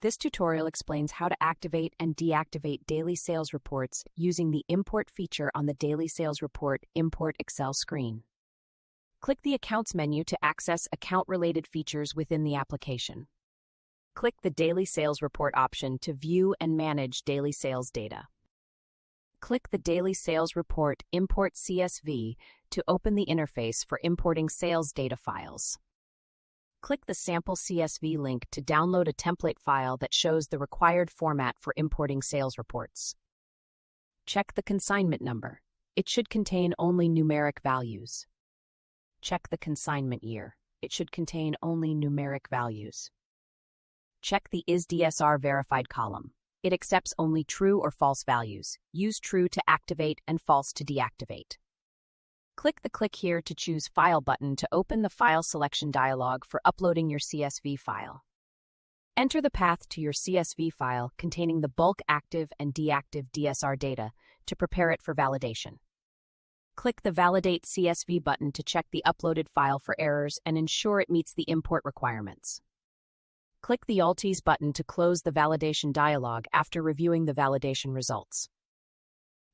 This tutorial explains how to activate and deactivate daily sales reports using the Import feature on the Daily Sales Report Import Excel screen. Click the Accounts menu to access account-related features within the application. Click the Daily Sales Report option to view and manage daily sales data. Click the Daily Sales Report Import CSV to open the interface for importing sales data files. Click the sample CSV link to download a template file that shows the required format for importing sales reports. Check the consignment number. It should contain only numeric values. Check the consignment year. It should contain only numeric values. Check the Is DSR verified column. It accepts only true or false values. Use true to activate and false to deactivate. Click the Click Here to choose File button to open the File Selection dialog for uploading your CSV file. Enter the path to your CSV file containing the bulk active and deactive DSR data to prepare it for validation. Click the Validate CSV button to check the uploaded file for errors and ensure it meets the import requirements. Click the Alt-Ease button to close the validation dialog after reviewing the validation results.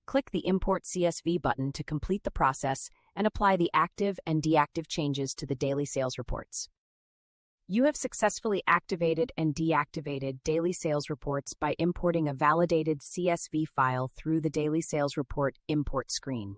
Click the Import CSV button to complete the process and apply the active and deactive changes to the daily sales reports. You have successfully activated and deactivated daily sales reports by importing a validated CSV file through the Daily Sales Report Import screen.